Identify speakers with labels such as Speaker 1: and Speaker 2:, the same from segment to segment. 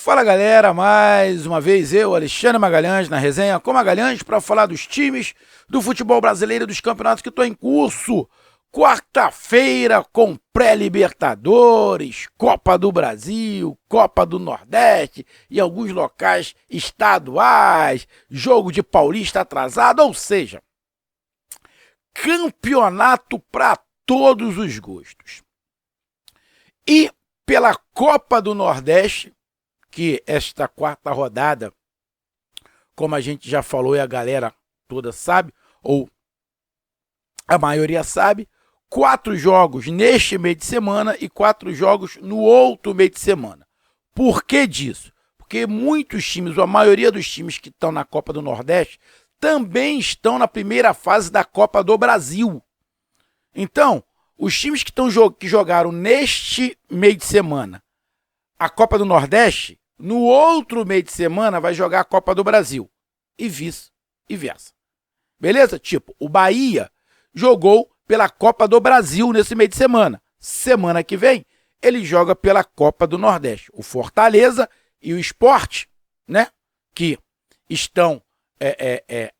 Speaker 1: Fala galera, mais uma vez eu, Alexandre Magalhães, na resenha com Magalhães para falar dos times do futebol brasileiro e dos campeonatos que estão em curso. Quarta-feira com pré-libertadores, Copa do Brasil, Copa do Nordeste e alguns locais estaduais, jogo de Paulista atrasado, ou seja, campeonato para todos os gostos. E pela Copa do Nordeste, que esta quarta rodada, como a gente já falou e a galera toda sabe, ou a maioria sabe, 4 jogos neste meio de semana e 4 jogos no outro meio de semana. Por que disso? Porque muitos times, ou a maioria dos times que estão na Copa do Nordeste, também estão na primeira fase da Copa do Brasil. Então, os times que jogaram neste meio de semana a Copa do Nordeste, no outro meio de semana vai jogar a Copa do Brasil. E vice-versa. Beleza? Tipo, o Bahia jogou pela Copa do Brasil nesse meio de semana. Semana que vem, ele joga pela Copa do Nordeste. O Fortaleza e o Sport, né? Que estão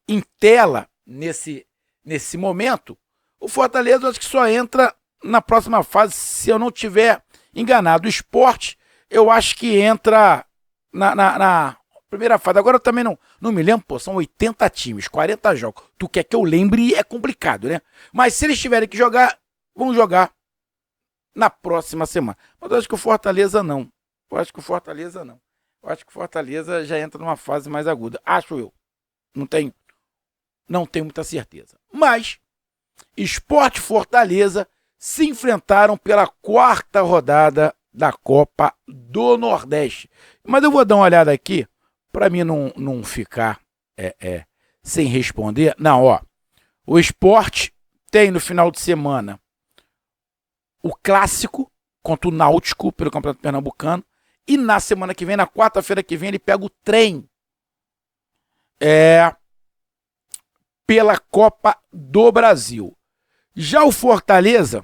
Speaker 1: em tela nesse momento. O Fortaleza, eu acho que só entra na próxima fase, se eu não tiver enganado. O Sport, eu acho que entra na primeira fase. Agora eu também não me lembro, pô, são 80 times, 40 jogos. Tu quer que eu lembre, é complicado, né? Mas se eles tiverem que jogar, vão jogar na próxima semana. Mas eu acho que o Fortaleza não. Eu acho que o Fortaleza já entra numa fase mais aguda. Acho eu. Não tenho muita certeza. Mas Sport e Fortaleza se enfrentaram pela quarta rodada da Copa do Nordeste. Mas eu vou dar uma olhada aqui, para mim não ficar sem responder. Não, ó. O Sport tem no final de semana o Clássico contra o Náutico pelo Campeonato Pernambucano. E na semana que vem, na quarta-feira que vem, ele pega o Trem pela Copa do Brasil. Já o Fortaleza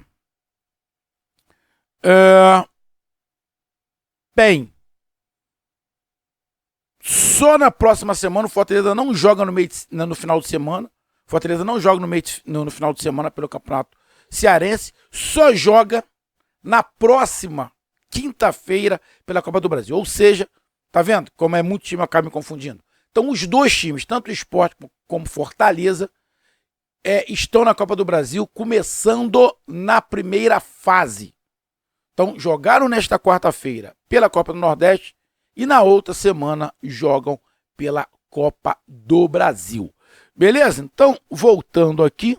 Speaker 1: bem, só na próxima semana o Fortaleza não joga no final de semana. O Fortaleza não joga no final de semana pelo Campeonato Cearense, só joga na próxima quinta-feira pela Copa do Brasil. Ou seja, tá vendo como é muito time, acaba me confundindo. Então os dois times, tanto o Sport como Fortaleza, estão na Copa do Brasil começando na primeira fase. Então, jogaram nesta quarta-feira pela Copa do Nordeste e na outra semana jogam pela Copa do Brasil. Beleza? Então, voltando aqui.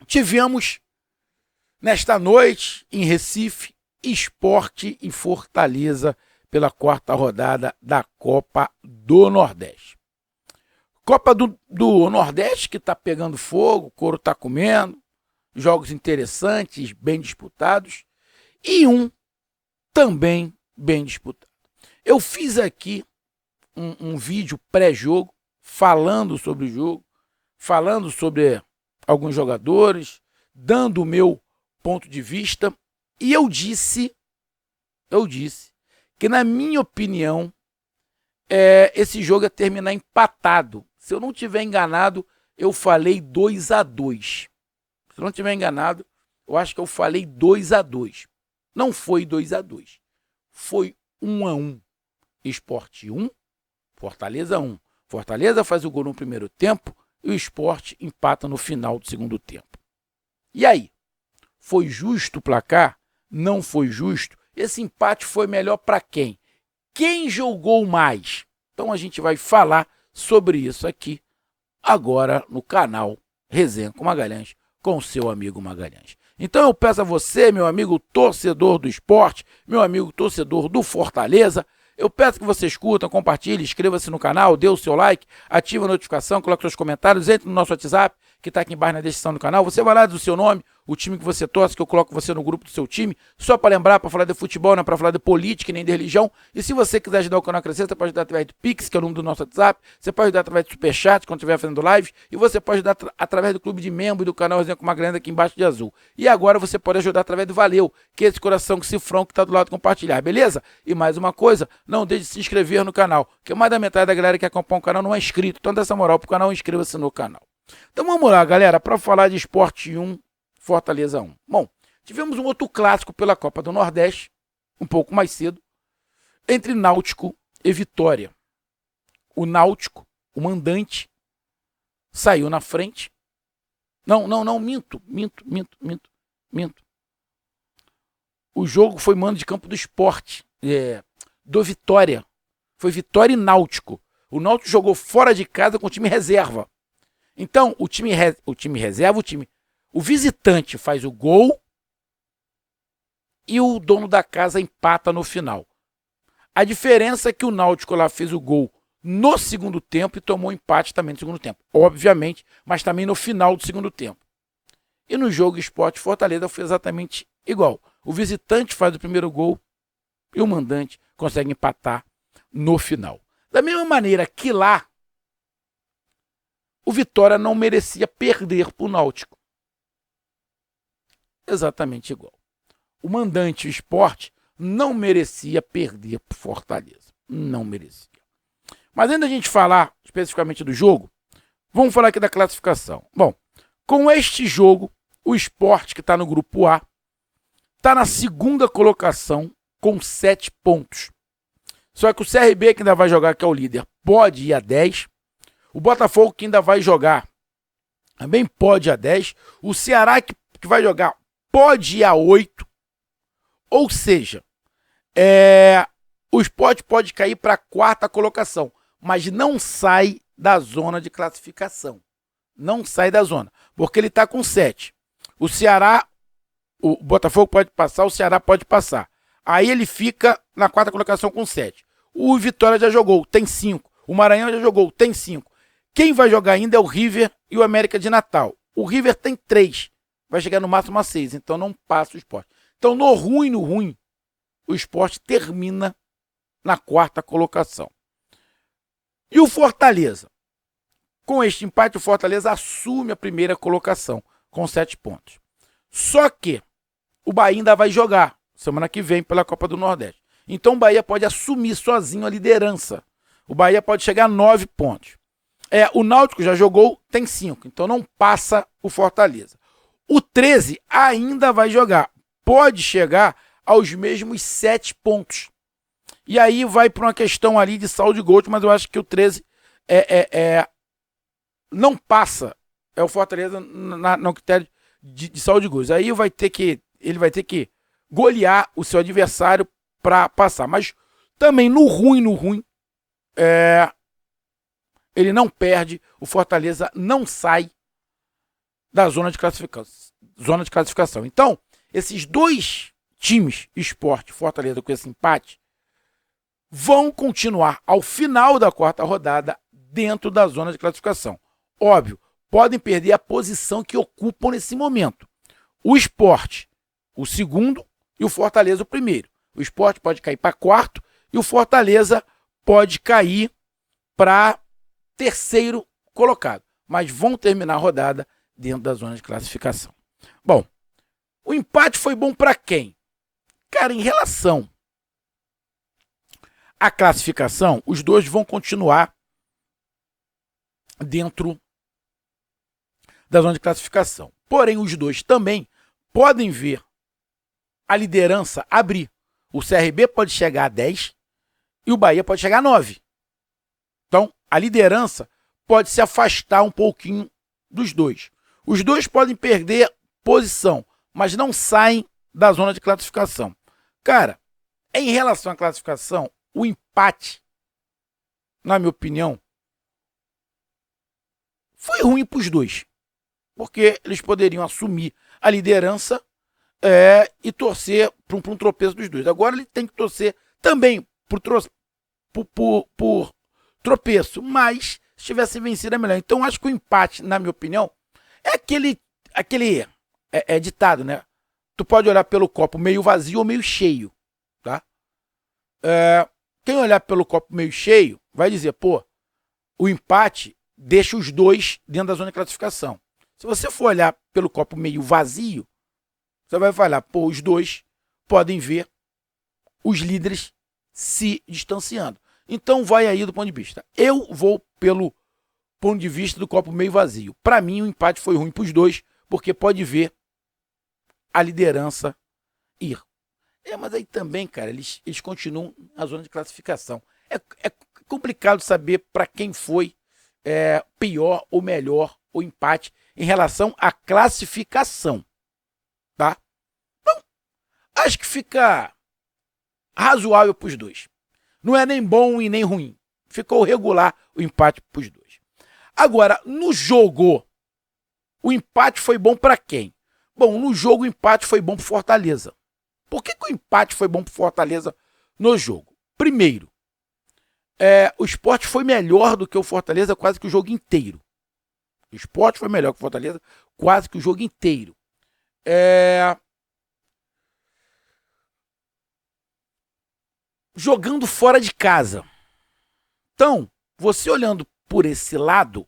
Speaker 1: Tivemos nesta noite em Recife, Sport e Fortaleza pela quarta rodada da Copa do Nordeste. Copa do Nordeste que está pegando fogo, o couro está comendo, jogos interessantes, bem disputados, e um também bem disputado. Eu fiz aqui um vídeo pré-jogo, falando sobre o jogo, falando sobre alguns jogadores, dando o meu ponto de vista, e eu disse que, na minha opinião, esse jogo ia terminar empatado. Se eu não estiver enganado, eu falei 2-2. Se eu não estiver enganado, eu acho que eu falei 2-2. Não foi 2-2. Foi 1-1. Sport 1, Fortaleza 1. Fortaleza faz o gol no primeiro tempo e o Sport empata no final do segundo tempo. E aí? Foi justo o placar? Não foi justo? Esse empate foi melhor para quem? Quem jogou mais? Então a gente vai falar sobre isso aqui agora no canal Resenha com Magalhães, com o seu amigo Magalhães. Então eu peço a você, meu amigo torcedor do Sport, meu amigo torcedor do Fortaleza, eu peço que você escuta, compartilhe, inscreva-se no canal, dê o seu like, ative a notificação, coloque seus comentários, entre no nosso WhatsApp, que está aqui embaixo na descrição do canal. Você vai lá do seu nome, o time que você torce, que eu coloco você no grupo do seu time, só para lembrar, para falar de futebol, não é para falar de política nem de religião. E se você quiser ajudar o canal a crescer, você pode ajudar através do Pix, que é o número do nosso WhatsApp, você pode ajudar através do Superchat, quando estiver fazendo live, e você pode ajudar através do clube de membro do canal Resenha com uma Grana aqui embaixo de azul. E agora você pode ajudar através do Valeu, que é esse coração cifrão que está do lado de compartilhar, beleza? E mais uma coisa, não deixe de se inscrever no canal, porque mais da metade da galera que acompanha o canal não é inscrito. Então dá essa moral pro canal, inscreva-se no canal. Então vamos lá, galera, para falar de Sport 1, Fortaleza 1. Bom, tivemos um outro clássico pela Copa do Nordeste, um pouco mais cedo, entre Náutico e Vitória. O Náutico, o mandante, saiu na frente. Minto. O jogo foi mando de campo do Sport, do Vitória. Foi Vitória e Náutico. O Náutico jogou fora de casa com o time reserva. Então, o time reserva, o visitante faz o gol e o dono da casa empata no final. A diferença é que o Náutico lá fez o gol no segundo tempo e tomou empate também no segundo tempo. Obviamente, mas também no final do segundo tempo. E no jogo Sport Fortaleza foi exatamente igual. O visitante faz o primeiro gol e o mandante consegue empatar no final. Da mesma maneira que lá, o Vitória não merecia perder para o Náutico. Exatamente igual. O mandante, o Sport, não merecia perder para o Fortaleza. Não merecia. Mas antes da gente falar especificamente do jogo, vamos falar aqui da classificação. Bom, com este jogo, o Sport, que está no grupo A, está na segunda colocação com 7 pontos. Só que o CRB, que ainda vai jogar, que é o líder, pode ir a 10. O Botafogo, que ainda vai jogar, também pode ir a 10. O Ceará, que vai jogar, pode ir a 8. Ou seja, o Sport pode cair para a 4ª colocação, mas não sai da zona de classificação. Não sai da zona, porque ele está com 7. O Ceará, o Botafogo pode passar, o Ceará pode passar. Aí ele fica na 4ª colocação com 7. O Vitória já jogou, tem 5. O Maranhão já jogou, tem 5. Quem vai jogar ainda é o River e o América de Natal. O River tem 3. Vai chegar no máximo a 6, então não passa o Sport. Então, no ruim, o Sport termina na 4ª colocação. E o Fortaleza? Com este empate, o Fortaleza assume a primeira colocação, com 7 pontos. Só que o Bahia ainda vai jogar semana que vem pela Copa do Nordeste. Então o Bahia pode assumir sozinho a liderança. O Bahia pode chegar a 9 pontos. O Náutico já jogou, tem 5. Então não passa o Fortaleza. O 13 ainda vai jogar. Pode chegar aos mesmos 7 pontos. E aí vai para uma questão ali de saldo de gols, mas eu acho que o 13 não passa. É o Fortaleza no critério de saldo de gols. Aí ele vai ter que golear o seu adversário para passar. Mas também no ruim, ele não perde, o Fortaleza não sai da zona de classificação. Então, esses dois times, Sport e Fortaleza, com esse empate, vão continuar ao final da 4ª rodada dentro da zona de classificação. Óbvio, podem perder a posição que ocupam nesse momento. O Sport, o segundo, e o Fortaleza, o primeiro. O Sport pode cair para 4º e o Fortaleza pode cair para 3º colocado. Mas vão terminar a rodada dentro da zona de classificação. Bom, o empate foi bom para quem? Cara, em relação à classificação, os dois vão continuar dentro da zona de classificação. Porém, os dois também podem ver a liderança abrir. O CRB pode chegar a 10 e o Bahia pode chegar a 9. Então, a liderança pode se afastar um pouquinho dos dois. Os dois podem perder posição, mas não saem da zona de classificação. Cara, em relação à classificação, o empate, na minha opinião, foi ruim para os dois. Porque eles poderiam assumir a liderança e torcer por um tropeço dos dois. Agora ele tem que torcer também por tropeço, mas se tivesse vencido é melhor. Então acho que o empate, na minha opinião, É aquele ditado, né? Tu pode olhar pelo copo meio vazio ou meio cheio, tá? Quem olhar pelo copo meio cheio vai dizer, pô, o empate deixa os dois dentro da zona de classificação. Se você for olhar pelo copo meio vazio, você vai falar, pô, os dois podem ver os líderes se distanciando. Então vai aí do ponto de vista. Eu vou pelo ponto de vista do copo meio vazio. Para mim, o empate foi ruim para os dois, porque pode ver a liderança ir. Mas aí também, cara, eles continuam na zona de classificação. É complicado saber para quem foi pior ou melhor o empate em relação à classificação, tá? Então, acho que fica razoável para os dois. Não é nem bom e nem ruim. Ficou regular o empate para os dois. Agora, no jogo, o empate foi bom para quem? Bom, no jogo o empate foi bom para Fortaleza. Por que o empate foi bom para Fortaleza no jogo? Primeiro, o Sport foi melhor do que o Fortaleza quase que o jogo inteiro. O Sport foi melhor que o Fortaleza quase que o jogo inteiro. Jogando fora de casa. Então, você olhando por esse lado,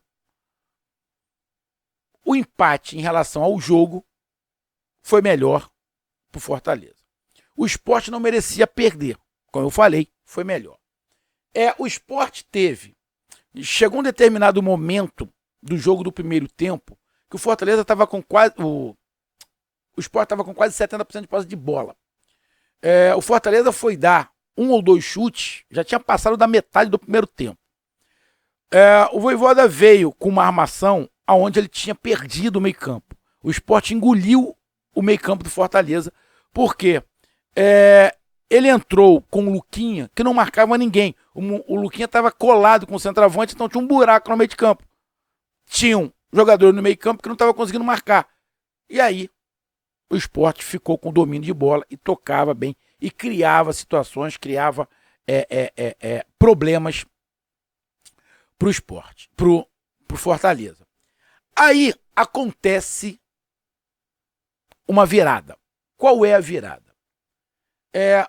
Speaker 1: o empate em relação ao jogo foi melhor para o Fortaleza. O Sport não merecia perder. Como eu falei, foi melhor. O Sport chegou um determinado momento do jogo do primeiro tempo que o Fortaleza estava com quase... O Sport estava com quase 70% de posse de bola. O Fortaleza foi dar 1 ou 2 chutes, já tinha passado da metade do primeiro tempo. O Vojvoda veio com uma armação onde ele tinha perdido o meio campo. O Sport engoliu o meio campo do Fortaleza, porque ele entrou com o Luquinha, que não marcava ninguém. O Luquinha estava colado com o centroavante, então tinha um buraco no meio de campo. Tinha um jogador no meio campo que não estava conseguindo marcar. E aí, o Sport ficou com domínio de bola e tocava bem. E criava situações, criava problemas para o Sport, pro Fortaleza. Aí acontece uma virada. Qual é a virada?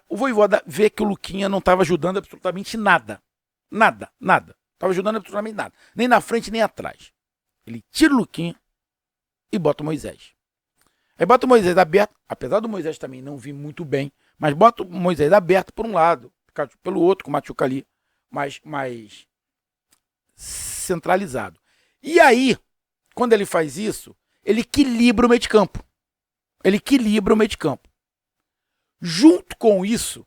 Speaker 1: O Vojvoda vê que o Luquinha não estava ajudando absolutamente nada. Nada. Estava ajudando absolutamente nada. Nem na frente, nem atrás. Ele tira o Luquinha e bota o Moisés. Aí bota o Moisés aberto, apesar do Moisés também não vir muito bem, mas bota o Moisés aberto por um lado, pelo outro, com o Machuca ali mais centralizado. E aí, quando ele faz isso, ele equilibra o meio de campo. Junto com isso,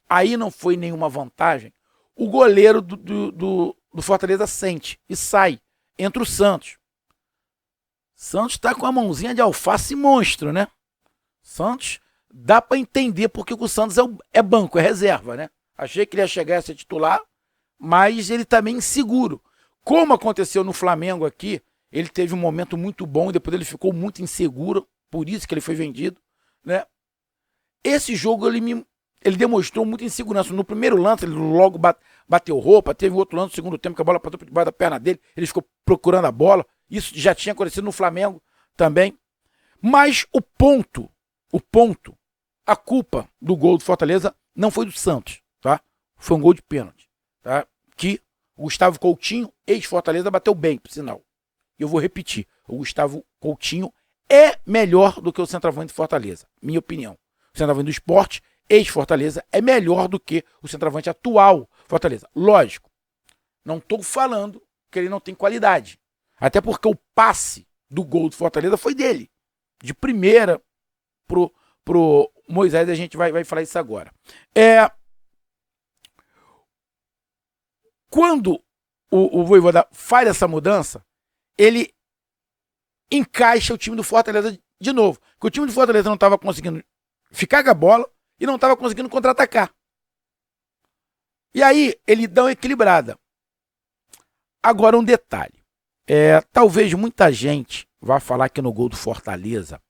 Speaker 1: aí não foi nenhuma vantagem, o goleiro do Fortaleza sente e sai. Entra o Santos. Santos tá com a mãozinha de alface monstro, né? Santos, dá para entender porque o Santos é banco, é reserva, né? Achei que ele ia chegar a ser titular, mas ele também inseguro. Como aconteceu no Flamengo aqui, ele teve um momento muito bom e depois ele ficou muito inseguro, por isso que ele foi vendido, né? Esse jogo ele demonstrou muita insegurança. No primeiro lance, ele logo bateu roupa, teve outro lance no segundo tempo que a bola passou por debaixo da perna dele, ele ficou procurando a bola. Isso já tinha acontecido no Flamengo também. Mas o ponto, a culpa do gol do Fortaleza não foi do Santos, tá? Foi um gol de pênalti, tá? Que o Gustavo Coutinho, ex-Fortaleza, bateu bem, por sinal. Eu vou repetir, o Gustavo Coutinho é melhor do que o centroavante do Fortaleza, minha opinião. O centroavante do Sport, ex-Fortaleza, é melhor do que o centroavante atual Fortaleza. Lógico, não estou falando que ele não tem qualidade. Até porque o passe do gol do Fortaleza foi dele. De primeira pro Moisés, a gente vai falar isso agora. Quando o Vojvoda faz essa mudança, ele encaixa o time do Fortaleza de novo. Porque o time do Fortaleza não estava conseguindo ficar com a bola e não estava conseguindo contra-atacar. E aí ele dá uma equilibrada. Agora um detalhe. Talvez muita gente vá falar que no gol do Fortaleza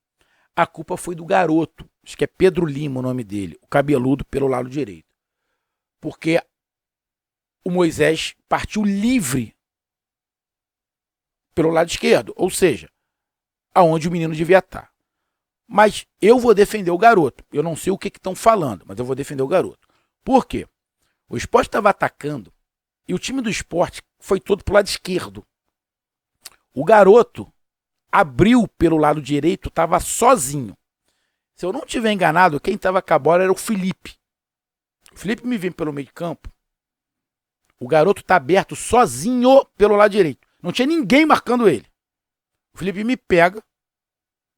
Speaker 1: a culpa foi do garoto. Acho que é Pedro Lima o nome dele, o cabeludo pelo lado direito. Porque o Moisés partiu livre pelo lado esquerdo. Ou seja, aonde o menino devia estar. Mas eu vou defender o garoto. Eu não sei o que estão falando, mas eu vou defender o garoto. Por quê? O Sport estava atacando e o time do Sport foi todo pro lado esquerdo. O garoto abriu pelo lado direito, estava sozinho. Se eu não tiver enganado, quem estava com a bola era o Felipe. O Felipe me vem pelo meio de campo. O garoto está aberto sozinho pelo lado direito. Não tinha ninguém marcando ele. O Felipe me pega,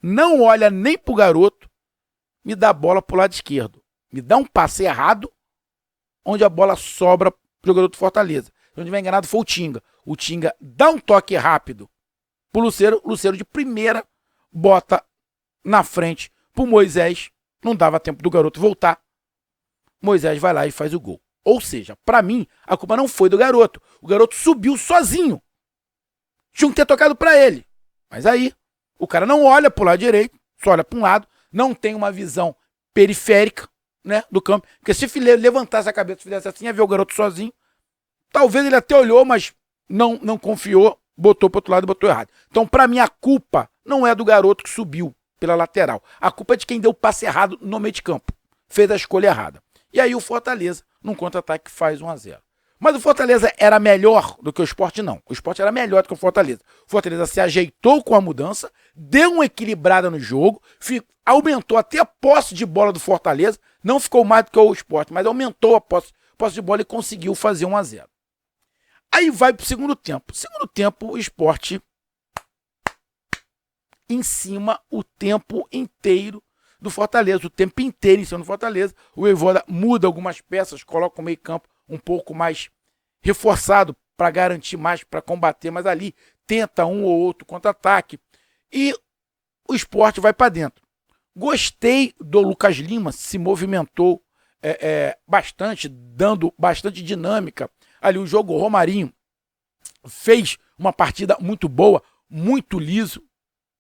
Speaker 1: não olha nem pro garoto, me dá a bola pro lado esquerdo. Me dá um passe errado, onde a bola sobra pro jogador do Fortaleza. Se eu não tiver enganado, foi o Tinga. O Tinga dá um toque rápido pro Lucero. O Lucero de primeira bota na frente pro Moisés. Não dava tempo do garoto voltar. Moisés vai lá e faz o gol. Ou seja, para mim, a culpa não foi do garoto. O garoto subiu sozinho. Tinha que ter tocado para ele. Mas aí, o cara não olha pro lado direito, só olha para um lado, não tem uma visão periférica, né, do campo. Porque se ele levantasse a cabeça e fizesse assim, ia ver o garoto sozinho. Talvez ele até olhou, mas não confiou, botou pro outro lado e botou errado. Então, para mim, a culpa não é do garoto que subiu pela lateral. A culpa é de quem deu o passe errado no meio de campo. Fez a escolha errada. E aí o Fortaleza, num contra-ataque, faz 1-0. Mas o Fortaleza era melhor do que o Sport, não. O Sport era melhor do que o Fortaleza. O Fortaleza se ajeitou com a mudança, deu uma equilibrada no jogo, aumentou até a posse de bola do Fortaleza, não ficou mais do que o Sport, mas aumentou a posse de bola e conseguiu fazer 1-0. Aí vai pro segundo tempo. Segundo tempo, o Sport em cima o tempo inteiro do Fortaleza, o tempo inteiro em cima do Fortaleza. O Voivoda muda algumas peças, coloca o meio campo um pouco mais reforçado para garantir mais, para combater, mas ali tenta um ou outro contra-ataque. E o Sport vai para dentro. Gostei do Lucas Lima, se movimentou bastante, dando bastante dinâmica. Ali o jogo, o Romarinho fez uma partida muito boa, muito liso.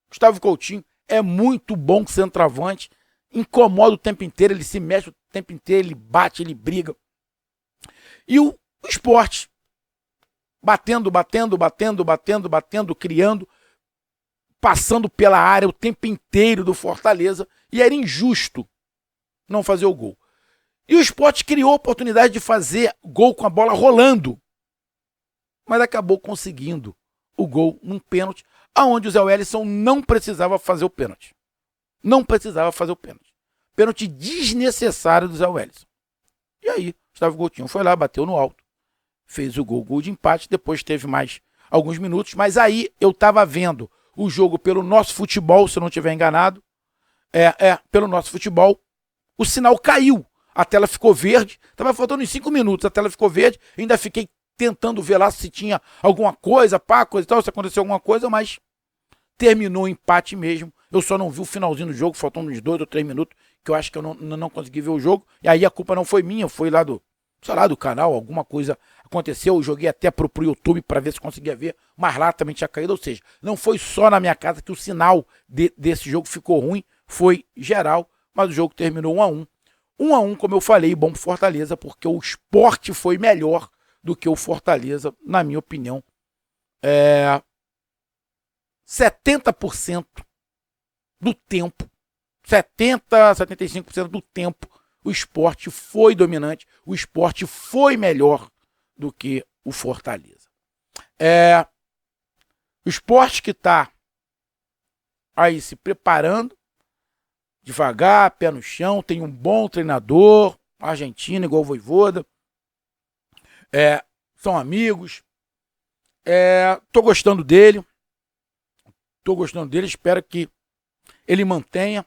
Speaker 1: Gustavo Coutinho é muito bom centroavante, incomoda o tempo inteiro, ele se mexe o tempo inteiro, ele bate, ele briga. E o Sport batendo, criando, passando pela área o tempo inteiro do Fortaleza, e era injusto não fazer o gol. E o Sport criou a oportunidade de fazer gol com a bola rolando, mas acabou conseguindo o gol num pênalti, aonde o Zé Wellison não precisava fazer o pênalti. Não precisava fazer o pênalti. Pênalti desnecessário do Zé Wellison. E aí, Gustavo Coutinho foi lá, bateu no alto, fez o gol de empate, depois teve mais alguns minutos, mas aí eu estava vendo o jogo pelo Nosso Futebol, se eu não estiver enganado, pelo Nosso Futebol, o sinal caiu, a tela ficou verde, estava faltando uns 5 minutos, a tela ficou verde, ainda fiquei tentando ver lá se tinha alguma coisa, coisa e tal, se aconteceu alguma coisa, mas terminou o empate mesmo. Eu só não vi o finalzinho do jogo, faltando uns 2 ou 3 minutos, que eu acho que eu não consegui ver o jogo. E aí a culpa não foi minha, foi lá do canal, alguma coisa aconteceu. Eu joguei até pro YouTube para ver se conseguia ver, mas lá também tinha caído. Ou seja, não foi só na minha casa que o sinal desse jogo ficou ruim, foi geral, mas o jogo terminou 1-1. 1-1, como eu falei, bom pro Fortaleza, porque o Sport foi melhor do que o Fortaleza, na minha opinião. 70% do tempo, 75% do tempo, o Sport foi dominante, o Sport foi melhor do que o Fortaleza. O Sport que está aí se preparando, devagar, pé no chão, tem um bom treinador, argentino, igual o Voivoda, são amigos, tô gostando dele, espero que ele mantenha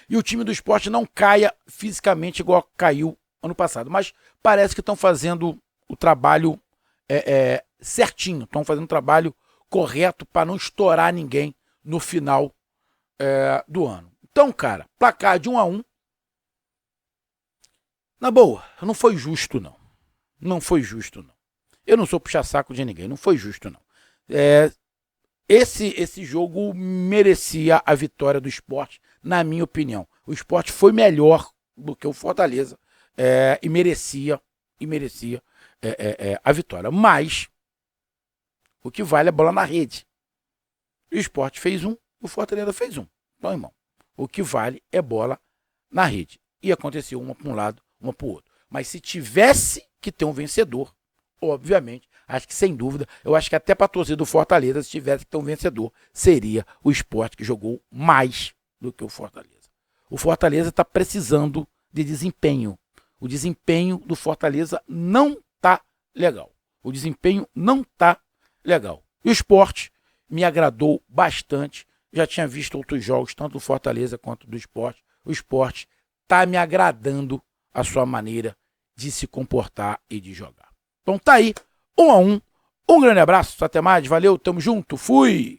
Speaker 1: e o time do Sport não caia fisicamente igual caiu ano passado, mas parece que estão fazendo o trabalho certinho, estão fazendo o trabalho correto para não estourar ninguém no final do ano. Então, cara, placar de 1-1, na boa, não foi justo não. Não foi justo não. Eu não sou puxa-saco de ninguém, não foi justo não. Esse jogo merecia a vitória do Sport, na minha opinião. O Sport foi melhor do que o Fortaleza e merecia a vitória. Mas o que vale é a bola na rede. O Sport fez 1, O Fortaleza fez um. Então, irmão, o que vale é bola na rede. E aconteceu uma para um lado, uma para o outro. Mas se tivesse que ter um vencedor, obviamente, acho que sem dúvida, eu acho que até para a torcida do Fortaleza, se tivesse que ter um vencedor, seria o Sport, que jogou mais do que o Fortaleza. O Fortaleza está precisando de desempenho. O desempenho do Fortaleza não está legal. O desempenho não está legal. E o Sport me agradou bastante. Já tinha visto outros jogos, tanto do Fortaleza quanto do Sport. O Sport está me agradando a sua maneira de se comportar e de jogar. Então tá aí, 1-1. Um grande abraço, até mais, valeu, tamo junto, fui!